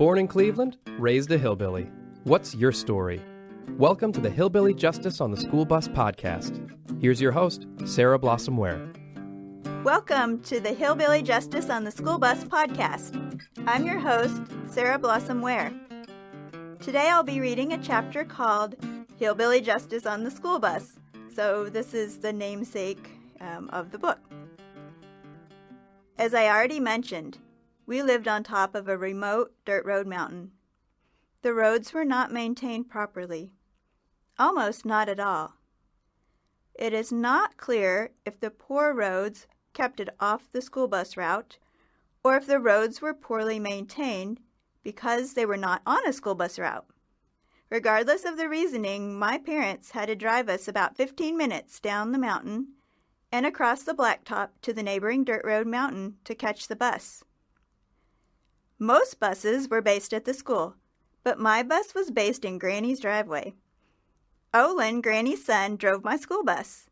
Born in Cleveland, raised a hillbilly. What's your story? Welcome to the Hillbilly Justice on the School Bus podcast. Here's your host, Sarah Blossom Ware. Welcome to the Hillbilly Justice on the School Bus podcast. I'm your host, Sarah Blossom Ware. Today I'll be reading a chapter called Hillbilly Justice on the School Bus. So this is the namesake of the book. As I already mentioned, we lived on top of a remote dirt road mountain. The roads were not maintained properly. Almost not at all. It is not clear if the poor roads kept it off the school bus route, or if the roads were poorly maintained because they were not on a school bus route. Regardless of the reasoning, my parents had to drive us about 15 minutes down the mountain and across the blacktop to the neighboring dirt road mountain to catch the bus. Most buses were based at the school, but my bus was based in Granny's driveway. Olin, Granny's son, drove my school bus.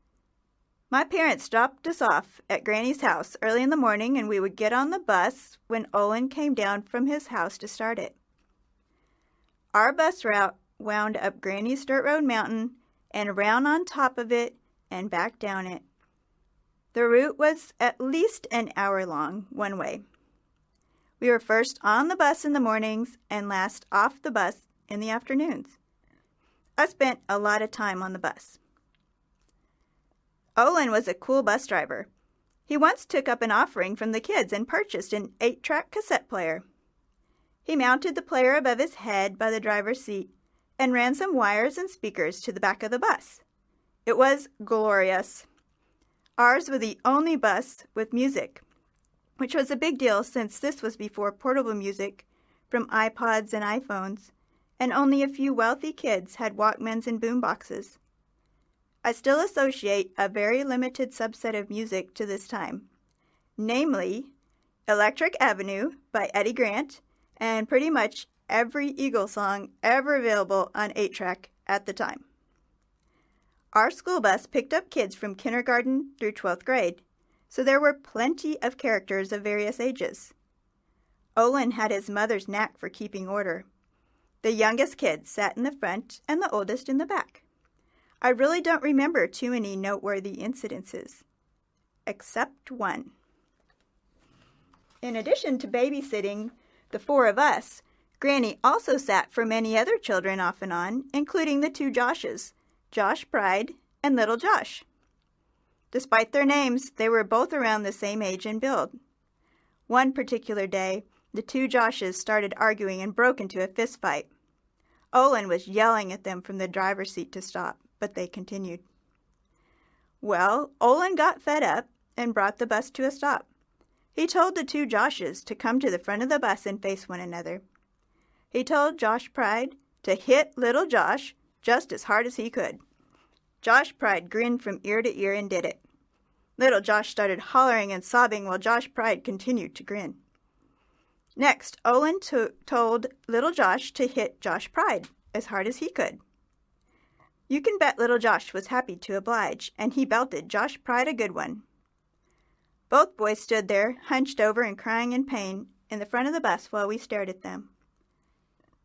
My parents dropped us off at Granny's house early in the morning, and we would get on the bus when Olin came down from his house to start it. Our bus route wound up Granny's dirt road mountain and around on top of it and back down it. The route was at least an hour long, one way. We were first on the bus in the mornings and last off the bus in the afternoons. I spent a lot of time on the bus. Olin was a cool bus driver. He once took up an offering from the kids and purchased an 8-track cassette player. He mounted the player above his head by the driver's seat and ran some wires and speakers to the back of the bus. It was glorious. Ours was the only bus with music, which was a big deal since this was before portable music from iPods and iPhones, and only a few wealthy kids had Walkmans and boomboxes. I still associate a very limited subset of music to this time, namely Electric Avenue by Eddie Grant and pretty much every Eagles song ever available on 8-track at the time. Our school bus picked up kids from kindergarten through 12th grade, so there were plenty of characters of various ages. Olin had his mother's knack for keeping order. The youngest kids sat in the front and the oldest in the back. I really don't remember too many noteworthy incidences, except one. In addition to babysitting the four of us, Granny also sat for many other children off and on, including the two Joshes, Josh Pride and Little Josh. Despite their names, they were both around the same age and build. One particular day, the two Joshes started arguing and broke into a fist fight. Olin was yelling at them from the driver's seat to stop, but they continued. Well, Olin got fed up and brought the bus to a stop. He told the two Joshes to come to the front of the bus and face one another. He told Josh Pride to hit Little Josh just as hard as he could. Josh Pride grinned from ear to ear and did it. Little Josh started hollering and sobbing while Josh Pride continued to grin. Next, Olin told Little Josh to hit Josh Pride as hard as he could. You can bet Little Josh was happy to oblige, and he belted Josh Pride a good one. Both boys stood there, hunched over and crying in pain, in the front of the bus while we stared at them.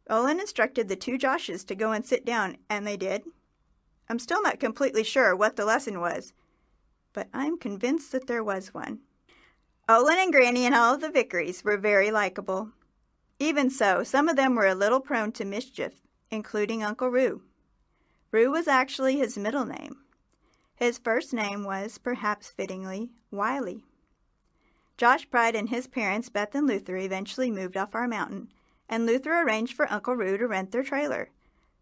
Olin instructed the two Joshes to go and sit down, and they did. I'm still not completely sure what the lesson was, but I'm convinced that there was one. Olin and Granny and all of the Vickerys were very likable. Even so, some of them were a little prone to mischief, including Uncle Roo. Roo was actually his middle name. His first name was, perhaps fittingly, Wiley. Josh Pride and his parents, Beth and Luther, eventually moved off our mountain, and Luther arranged for Uncle Roo to rent their trailer.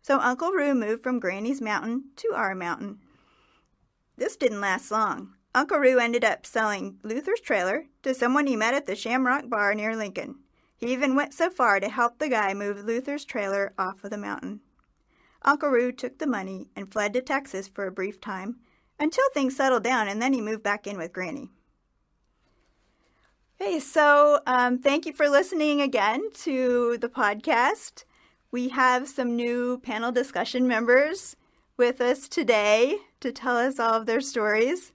So Uncle Roo moved from Granny's mountain to our mountain. This didn't last long. Uncle Roo ended up selling Luther's trailer to someone he met at the Shamrock Bar near Lincoln. He even went so far to help the guy move Luther's trailer off of the mountain. Uncle Roo took the money and fled to Texas for a brief time until things settled down, and then he moved back in with Granny. Hey, so thank you for listening again to the podcast. We have some new panel discussion members with us today to tell us all of their stories.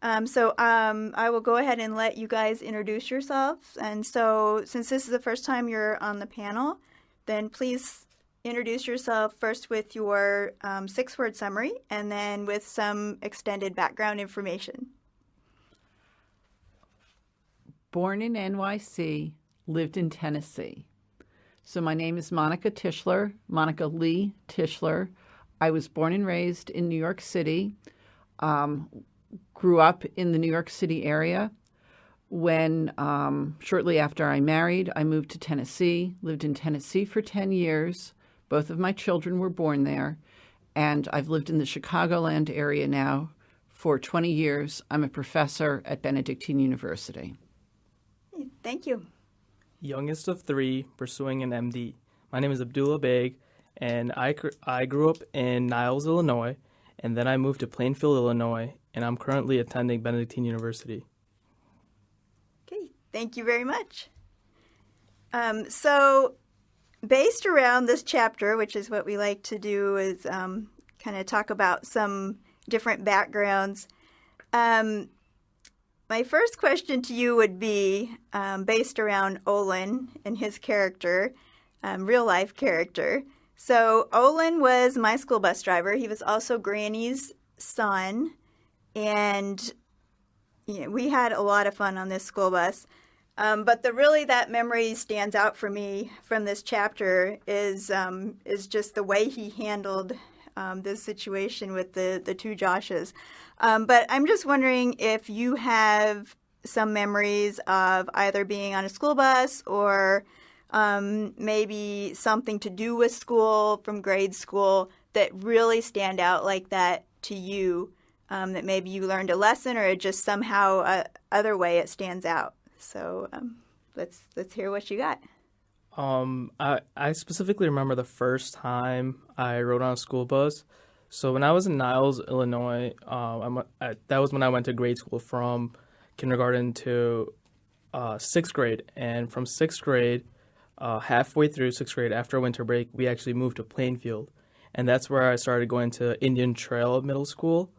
I will go ahead and let you guys introduce yourselves. And so since this is the first time you're on the panel, then please introduce yourself first with your 6-word summary and then with some extended background information. Born in NYC, lived in Tennessee. So my name is Monica Tischler, Monica Lee Tischler. I was born and raised in New York City, grew up in the New York City area. When shortly after I married, I moved to Tennessee, lived in Tennessee for 10 years. Both of my children were born there, and I've lived in the Chicagoland area now for 20 years. I'm a professor at Benedictine University. Thank you. Youngest of 3, pursuing an MD. My name is Abdullah Baig, and I grew up in Niles, Illinois, and then I moved to Plainfield, Illinois, and I'm currently attending Benedictine University. Okay, thank you very much. So based around this chapter, which is what we like to do, is kind of talk about some different backgrounds. My first question to you would be based around Olin and his character, real-life character. So Olin was my school bus driver. He was also Granny's son, and we had a lot of fun on this school bus. But that memory stands out for me from this chapter is just the way he handled this situation with the 2 Joshes. But I'm just wondering if you have some memories of either being on a school bus or maybe something to do with school from grade school that really stand out like that to you, that maybe you learned a lesson or just somehow other way it stands out. So let's hear what you got. I specifically remember the first time I rode on a school bus. So when I was in Niles, Illinois, that was when I went to grade school from kindergarten to 6th grade. And from 6th grade, halfway through 6th grade, after winter break, we actually moved to Plainfield. And that's where I started going to Indian Trail Middle School.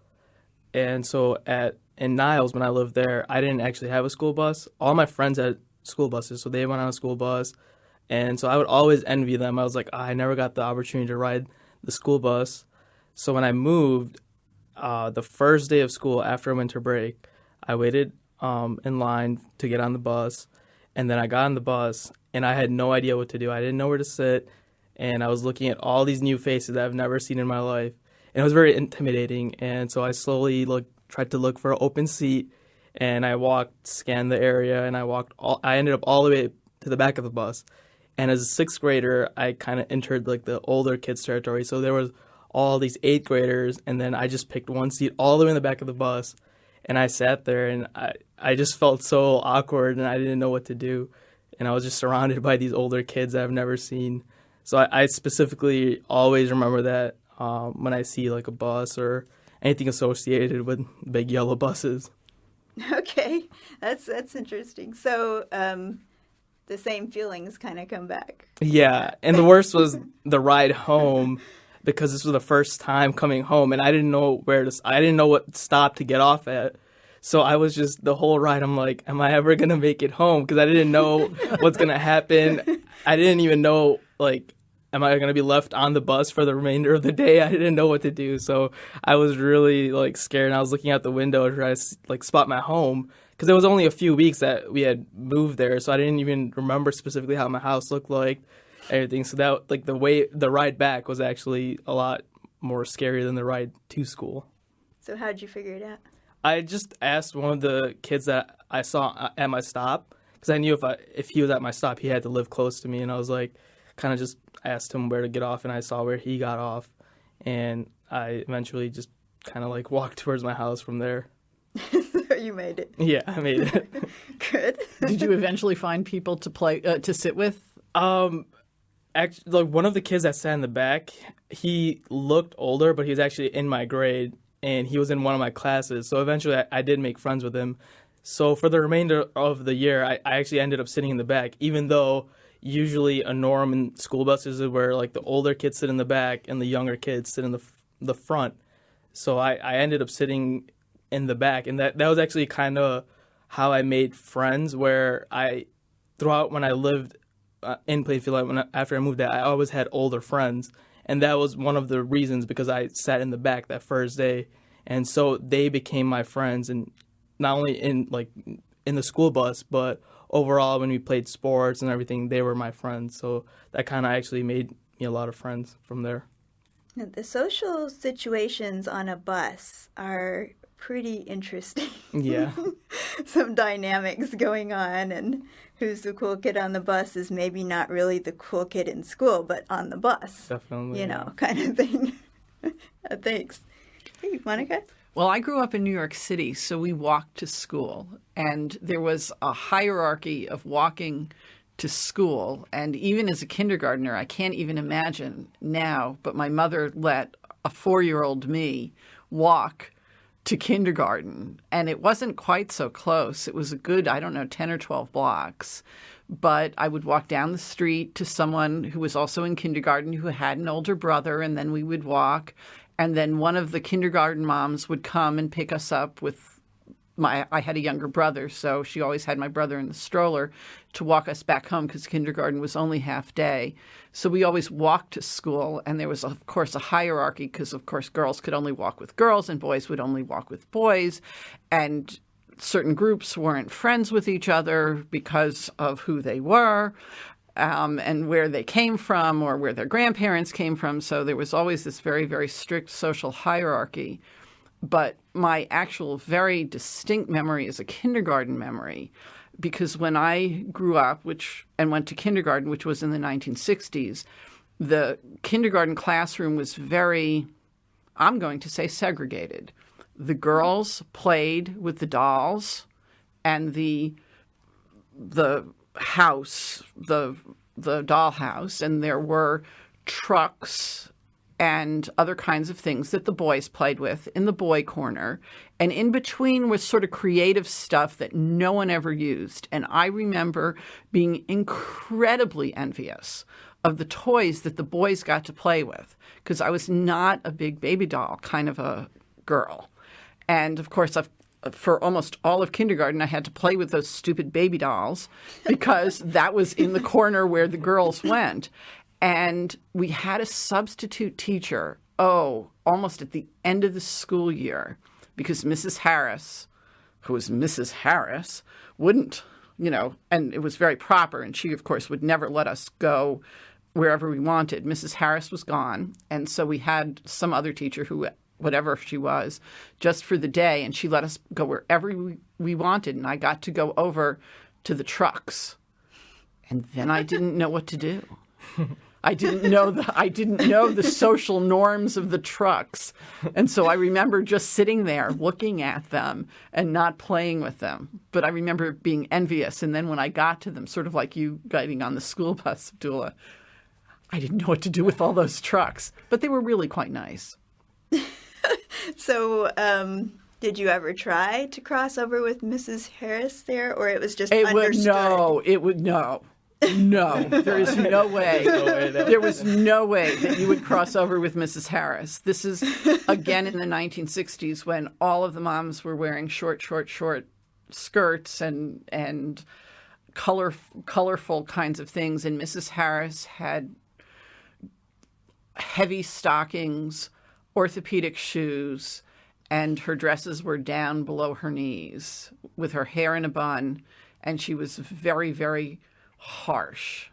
And so in Niles, when I lived there, I didn't actually have a school bus. All my friends had school buses, so they went on a school bus. And so I would always envy them. I was like, I never got the opportunity to ride the school bus. So when I moved, the first day of school after winter break, I waited in line to get on the bus. And then I got on the bus, and I had no idea what to do. I didn't know where to sit. And I was looking at all these new faces that I've never seen in my life. And it was very intimidating. And so I slowly tried to look for an open seat. And I scanned the area, and I ended up all the way to the back of the bus. And as a 6th grader, I kind of entered the older kids territory. So there was all these 8th graders, and then I just picked one seat all the way in the back of the bus. And I sat there, and I just felt so awkward, and I didn't know what to do. And I was just surrounded by these older kids that I've never seen. So I specifically always remember that when I see a bus or anything associated with big yellow buses. Okay, that's interesting. So the same feelings kind of come back. Yeah, and the worst was the ride home, because this was the first time coming home, and I didn't know I didn't know what stop to get off at. So I was just, the whole ride, I'm like, am I ever going to make it home? Because I didn't know what's going to happen. I didn't even know, am I going to be left on the bus for the remainder of the day? I didn't know what to do. So I was really, scared, and I was looking out the window to try to, spot my home. Because it was only a few weeks that we had moved there, so I didn't even remember specifically how my house looked like, everything. So that, the ride back was actually a lot more scary than the ride to school. So how'd you figure it out? I just asked one of the kids that I saw at my stop, because I knew if he was at my stop, he had to live close to me, and I was kind of just asked him where to get off, and I saw where he got off, and I eventually just kind of walked towards my house from there. You made it. Yeah, I made it. Good. Did you eventually find people to sit with? Actually, one of the kids that sat in the back, he looked older, but he was actually in my grade, and he was in one of my classes. So eventually, I did make friends with him. So for the remainder of the year, I actually ended up sitting in the back, even though usually a norm in school buses is where the older kids sit in the back and the younger kids sit in the front. So I ended up sitting in the back. And that was actually kind of how I made friends, where throughout when I lived in Plainfield, after I moved there, I always had older friends. And that was one of the reasons, because I sat in the back that first day. And so they became my friends, and not only in the school bus, but overall when we played sports and everything, they were my friends. So that kind of actually made me a lot of friends from there. The social situations on a bus are pretty interesting. Yeah. Some dynamics going on, and who's the cool kid on the bus is maybe not really the cool kid in school, but on the bus. Definitely. Kind of thing. Thanks. Hey, Monica? Well, I grew up in New York City, so we walked to school, and there was a hierarchy of walking to school. And even as a kindergartner, I can't even imagine now, but my mother let a 4-year-old me walk to kindergarten, and it wasn't quite so close. It was a good, 10 or 12 blocks. But I would walk down the street to someone who was also in kindergarten who had an older brother, and then we would walk. And then one of the kindergarten moms would come and pick us up with I had a younger brother, so she always had my brother in the stroller to walk us back home because kindergarten was only half day. So we always walked to school, and there was, of course, a hierarchy because, of course, girls could only walk with girls and boys would only walk with boys. And certain groups weren't friends with each other because of who they were. And where they came from or where their grandparents came from. So there was always this very, very strict social hierarchy. But my actual very distinct memory is a kindergarten memory, because when I grew up and went to kindergarten, which was in the 1960s, the kindergarten classroom was very, I'm going to say, segregated. The girls played with the dolls, and the house, the dollhouse, and there were trucks and other kinds of things that the boys played with in the boy corner. And in between was sort of creative stuff that no one ever used. And I remember being incredibly envious of the toys that the boys got to play with, because I was not a big baby doll kind of a girl. And of course, for almost all of kindergarten, I had to play with those stupid baby dolls because that was in the corner where the girls went. And we had a substitute teacher, almost at the end of the school year, because Mrs. Harris, who was Mrs. Harris, wouldn't, and it was very proper. And she, of course, would never let us go wherever we wanted. Mrs. Harris was gone. And so we had some other teacher who, whatever she was, just for the day. And she let us go wherever we wanted. And I got to go over to the trucks. And then I didn't know what to do. I didn't know the social norms of the trucks. And so I remember just sitting there looking at them and not playing with them. But I remember being envious. And then when I got to them, sort of like you guiding on the school bus, Abdullah, I didn't know what to do with all those trucks. But they were really quite nice. So did you ever try to cross over with Mrs. Harris there, or it was just understood? No, there is no way. There was no way that you would cross over with Mrs. Harris. This is, again, in the 1960s when all of the moms were wearing short skirts and colorful kinds of things. And Mrs. Harris had heavy stockings, orthopedic shoes, and her dresses were down below her knees with her hair in a bun. And she was very, very harsh.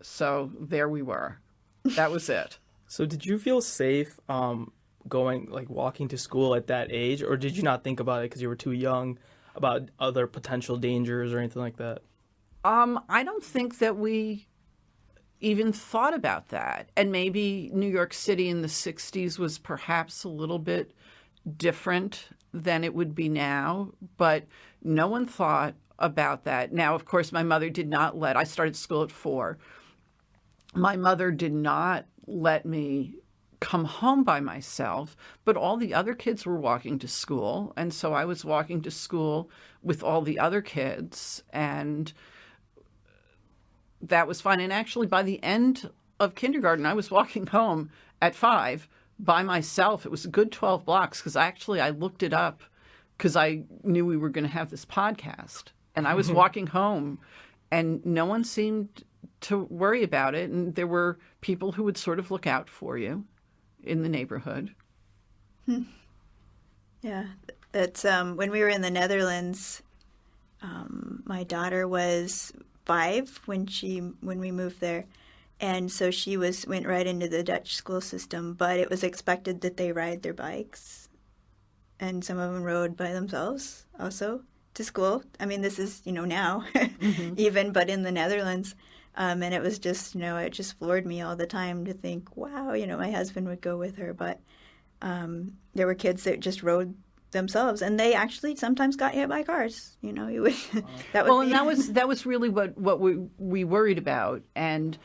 So there we were. That was it. So did you feel safe walking to school at that age, or did you not think about it because you were too young about other potential dangers or anything like that? I don't think that we even thought about that. And maybe New York City in the 60s was perhaps a little bit different than it would be now, but no one thought about that. Now, of course, my mother did not I started school at 4. My mother did not let me come home by myself, but all the other kids were walking to school. And so I was walking to school with all the other kids, and that was fine. And actually, by the end of kindergarten, I was walking home at 5 by myself. It was a good 12 blocks because I looked it up because I knew we were going to have this podcast. And I was walking home, and no one seemed to worry about it. And there were people who would sort of look out for you in the neighborhood. Yeah. That's when we were in the Netherlands, my daughter was 5 when we moved there. And so she went right into the Dutch school system, but it was expected that they ride their bikes. And some of them rode by themselves also to school. I mean, this is, now even, but in the Netherlands. And it was just, it just floored me all the time to think, wow, my husband would go with her. But there were kids that just rode themselves, and they actually sometimes got hit by cars. You would, that was really what we worried about. And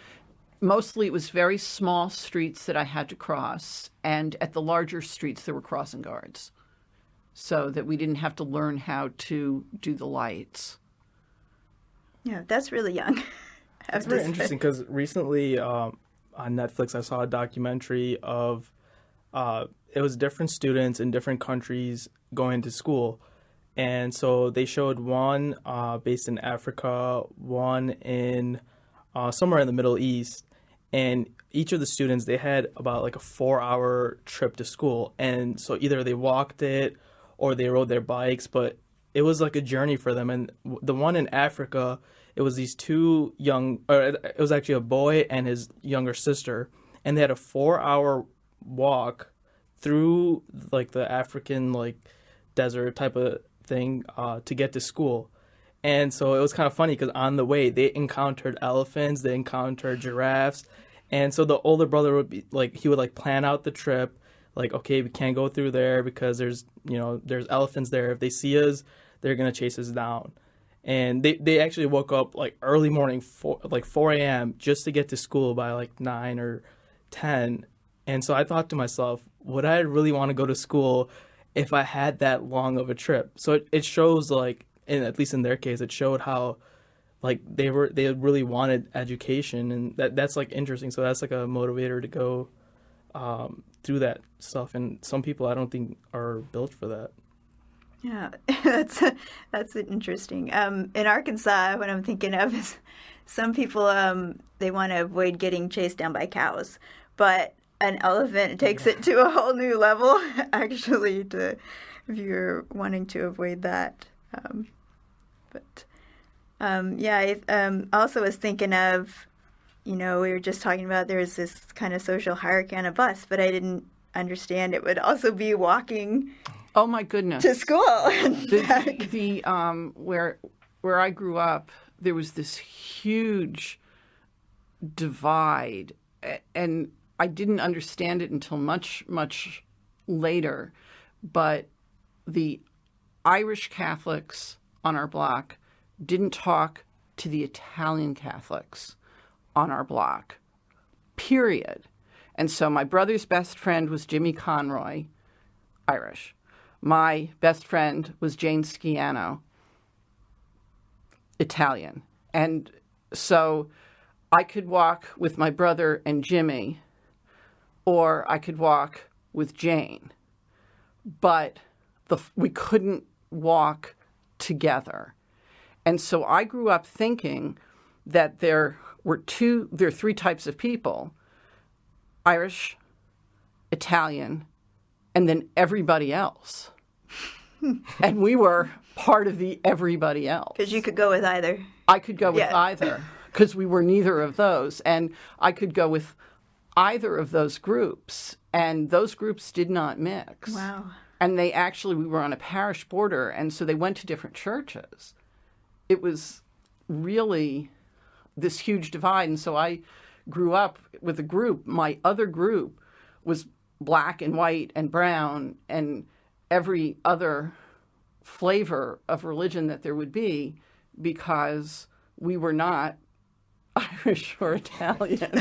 mostly it was very small streets that I had to cross. And at the larger streets, there were crossing guards, so that we didn't have to learn how to do the lights. Yeah, that's really young. It's very interesting because recently on Netflix I saw a documentary of it was different students in different countries going to school. And so they showed one based in Africa, one in somewhere in the Middle East. And each of the students, they had about like a 4-hour trip to school. And so either they walked it or they rode their bikes, but it was like a journey for them. And the one in Africa, it was these two it was actually a boy and his younger sister. And they had a 4-hour walk through like the African like desert type of thing to get to school. And so it was kind of funny because on the way they encountered elephants, they encountered giraffes. And so the older brother would be like, he would like plan out the trip, like, okay, we can't go through there because there's elephants there. If they see us, they're going to chase us down. And they actually woke up like early morning, 4 a.m. just to get to school by like 9 or 10. And so I thought to myself, would I really want to go to school if I had that long of a trip? So it shows like, at least in their case, it showed how like they really wanted education, and that's like interesting. So that's like a motivator to go through that stuff. And some people I don't think are built for that. Yeah, that's interesting. In Arkansas, what I'm thinking of is some people they want to avoid getting chased down by cows, but an elephant takes it to a whole new level. Actually, if you're wanting to avoid that, I also was thinking of, we were just talking about there's this kind of social hierarchy on a bus, but I didn't understand it would also be walking. Oh my goodness! To school. Where I grew up, there was this huge divide, and I didn't understand it until much, much later. But the Irish Catholics on our block didn't talk to the Italian Catholics on our block, period. And so my brother's best friend was Jimmy Conroy, Irish. My best friend was Jane Sciano, Italian. And so I could walk with my brother and Jimmy, or I could walk with Jane. But we couldn't walk together. And so I grew up thinking that there are 3 types of people: Irish, Italian, and then everybody else. And we were part of the everybody else. Because you could go with either. I could go with either, because we were neither of those. And I could go with either of those groups, and those groups did not mix. Wow. And we were on a parish border, and so they went to different churches. It was really this huge divide. And so I grew up with a group. My other group was black and white and brown and every other flavor of religion that there would be, because we were not Irish or Italian.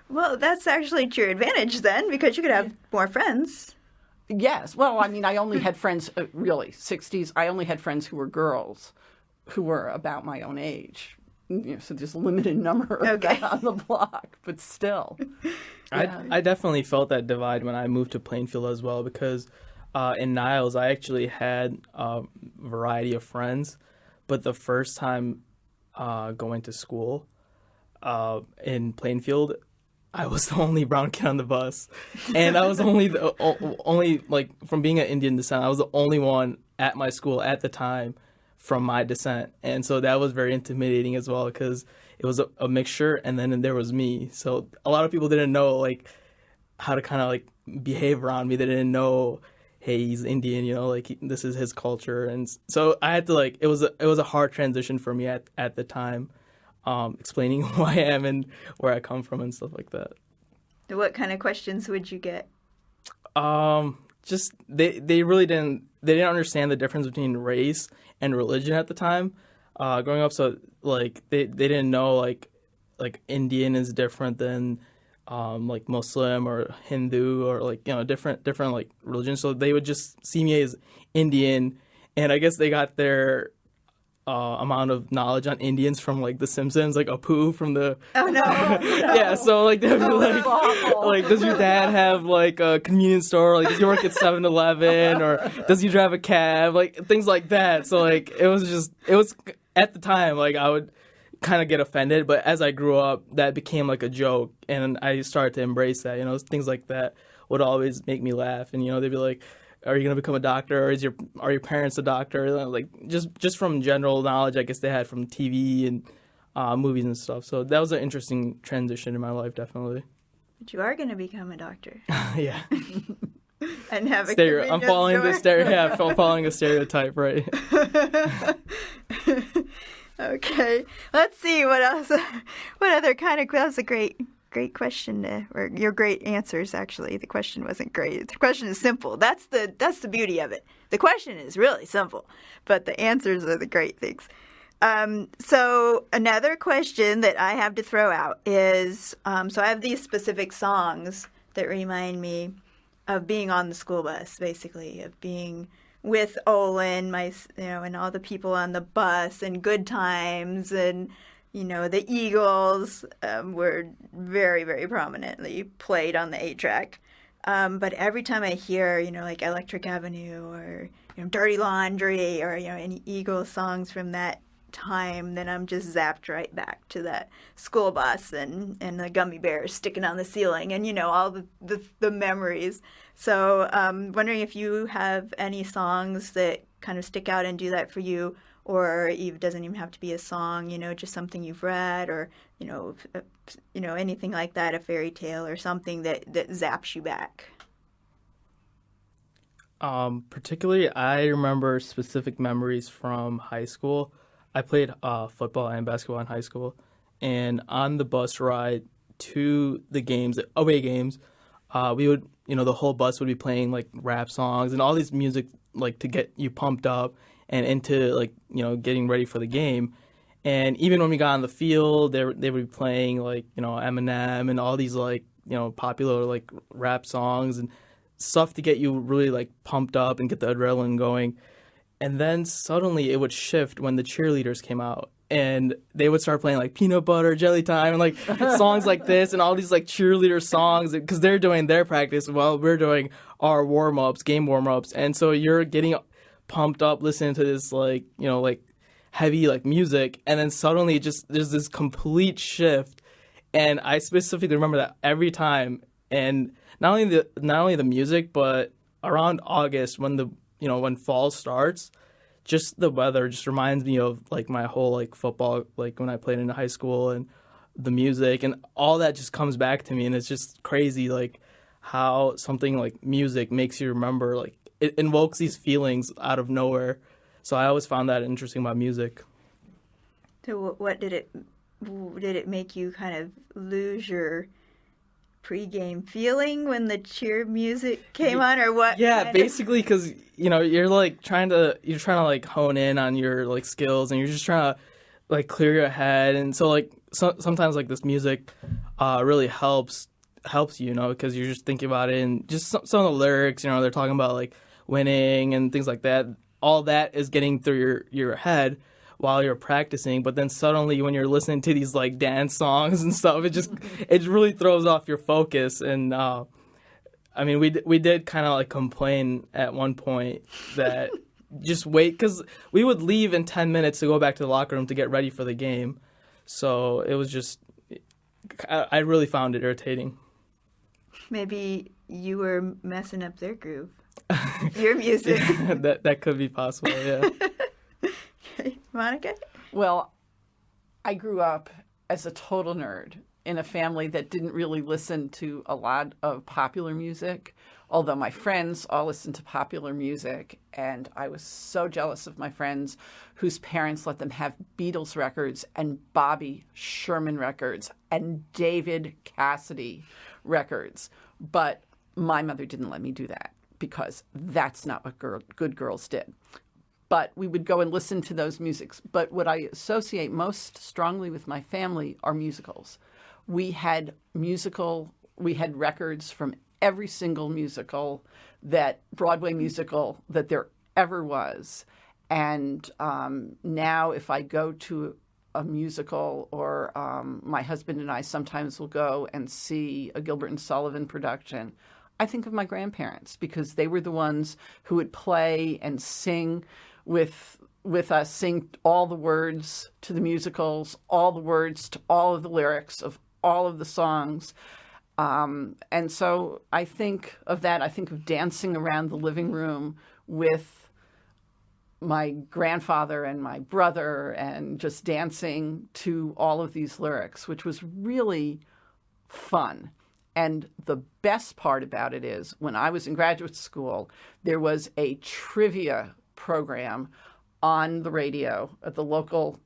Well, that's actually to your advantage then, because you could have more friends. Yes. Well, I mean, I only had friends, really, 60s, I only had friends who were girls who were about my own age. So there's a limited number of that on the block, but still. Yeah. I definitely felt that divide when I moved to Plainfield as well, because in Niles, I actually had a variety of friends, but the first time going to school in Plainfield, I was the only brown kid on the bus, and I was only like from being an Indian descent, I was the only one at my school at the time from my descent, and so that was very intimidating as well because it was a mixture, and then there was me. So a lot of people didn't know like how to kind of like behave around me. They didn't know, hey, he's Indian, you know, like this is his culture, and so I had to like it was a hard transition for me at the time. Explaining who I am and where I come from and stuff like that. What kind of questions would you get? Just they really didn't understand the difference between race and religion at the time. Growing up, so like they didn't know like Indian is different than like Muslim or Hindu or like, you know, different like religions. So they would just see me as Indian, and I guess they got their amount of knowledge on Indians from like The Simpsons, like Apu from the yeah, so like they'd be like does your dad have like a convenience store, like does he work at 7-Eleven, or does he drive a cab, like things like that. So like it was at the time like I would kind of get offended, but as I grew up that became like a joke, and I started to embrace that, you know, things like that would always make me laugh. And you know, they'd be like, are you going to become a doctor, or are your parents a doctor? Like just from general knowledge, I guess they had from TV and movies and stuff. So that was an interesting transition in my life, definitely. But you are going to become a doctor. Yeah. And have a I'm following I'm following a stereotype, right? Okay. Let's see what else. What other kind of? That was a great question, or your great answers. Actually, the question wasn't great. The question is simple. That's the beauty of it. The question is really simple, but the answers are the great things. So another question that I have to throw out is, so I have these specific songs that remind me of being on the school bus, basically, of being with Olin, and all the people on the bus, and good times, and you know, the Eagles were very, very prominently played on the 8-track. But every time I hear, you know, like Electric Avenue or, you know, Dirty Laundry or, you know, any Eagles songs from that time, then I'm just zapped right back to that school bus and the gummy bears sticking on the ceiling and, you know, all the memories. So wondering if you have any songs that kind of stick out and do that for you, or it doesn't even have to be a song, you know, just something you've read, or, you know, anything like that, a fairy tale or something that zaps you back. Particularly, I remember specific memories from high school. I played football and basketball in high school, and on the bus ride to the games, away games, we would, you know, the whole bus would be playing like rap songs and all these music like to get you pumped up and into, like, you know, getting ready for the game. And even when we got on the field, they would be playing, like, you know, Eminem and all these, like, you know, popular, like, rap songs and stuff to get you really, like, pumped up and get the adrenaline going. And then suddenly it would shift when the cheerleaders came out. And they would start playing, like, Peanut Butter, Jelly Time, and, like, songs like this and all these, like, cheerleader songs. Because they're doing their practice while we're doing our warm-ups, game warm-ups. And so you're getting pumped up listening to this, like, you know, like heavy like music, and then suddenly just there's this complete shift. And I specifically remember that every time. And not only the music, but around August when fall starts, just the weather just reminds me of like my whole like football, like when I played in high school, and the music and all that just comes back to me. And it's just crazy like how something like music makes you remember, like it invokes these feelings out of nowhere. So I always found that interesting about music. So what did it make you kind of lose your pregame feeling when the cheer music came on, or what? Yeah, basically, because you know you're trying to like hone in on your like skills, and you're just trying to like clear your head. And so like sometimes like this music really helps you know, because you're just thinking about it, and just some of the lyrics, you know, they're talking about like winning and things like that. All that is getting through your head while you're practicing, but then suddenly when you're listening to these like dance songs and stuff, it really throws off your focus. And I mean, we did kind of like complain at one point that just wait, because we would leave in 10 minutes to go back to the locker room to get ready for the game. So it was just, I really found it irritating. Maybe you were messing up their groove. Your music. that could be possible, yeah. Okay. Monica? Well, I grew up as a total nerd in a family that didn't really listen to a lot of popular music, although my friends all listened to popular music, and I was so jealous of my friends whose parents let them have Beatles records and Bobby Sherman records and David Cassidy records. But my mother didn't let me do that because that's not what good girls did. But we would go and listen to those musics. But what I associate most strongly with my family are musicals. We had records from every single Broadway musical that there ever was. And now if I go to a musical, or my husband and I sometimes will go and see a Gilbert and Sullivan production, I think of my grandparents, because they were the ones who would play and sing with us, sing all the words to the musicals, all the words to all of the lyrics of all of the songs. And so I think of that. I think of dancing around the living room with my grandfather and my brother and just dancing to all of these lyrics, which was really fun. And the best part about it is when I was in graduate school, there was a trivia program on the radio, at the local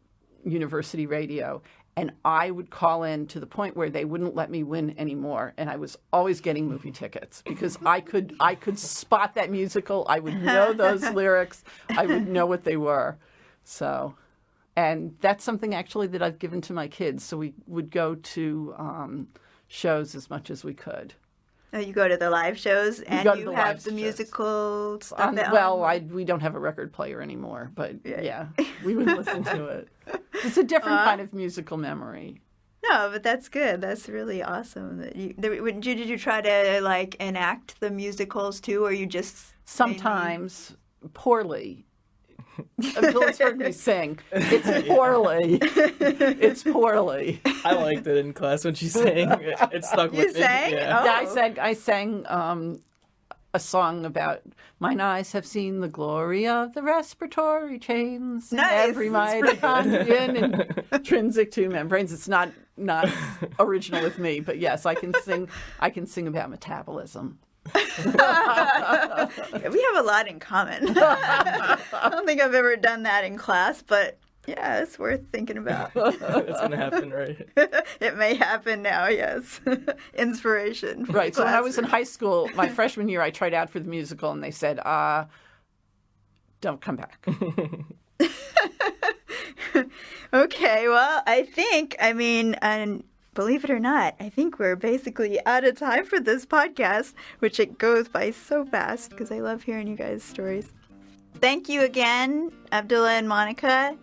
university radio, and I would call in to the point where they wouldn't let me win anymore, and I was always getting movie tickets because I could spot that musical. I would know those lyrics. I would know what they were. So, and that's something actually that I've given to my kids. So we would go to shows as much as we could. Oh, you go to the live shows and you have the musical stuff we don't have a record player anymore, but yeah we would listen to it. It's a different kind of musical memory. No, but that's good. That's really awesome. That did you try to like enact the musicals too, or you just sometimes poorly? Abdullah's heard me sing. It's poorly. It's poorly. I liked it in class when she sang. It stuck with me. You sang? Yeah. Oh. Yeah, I sang a song about mine eyes have seen the glory of the respiratory chains. Nice. Every mitochondrion and intrinsic to membranes. It's not original with me, but yes, I can sing about metabolism. We have a lot in common. I don't think I've ever done that in class, but yeah, it's worth thinking about. It's going to happen, right? It may happen now, yes. Inspiration. Right. So when I was in high school, my freshman year, I tried out for the musical, and they said, don't come back. Okay, well, and believe it or not, I think we're basically out of time for this podcast, which it goes by so fast because I love hearing you guys' stories. Thank you again, Abdullah and Monica.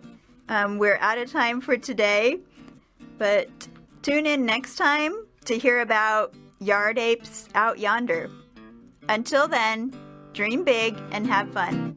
We're out of time for today, but tune in next time to hear about yard apes out yonder. Until then, dream big and have fun.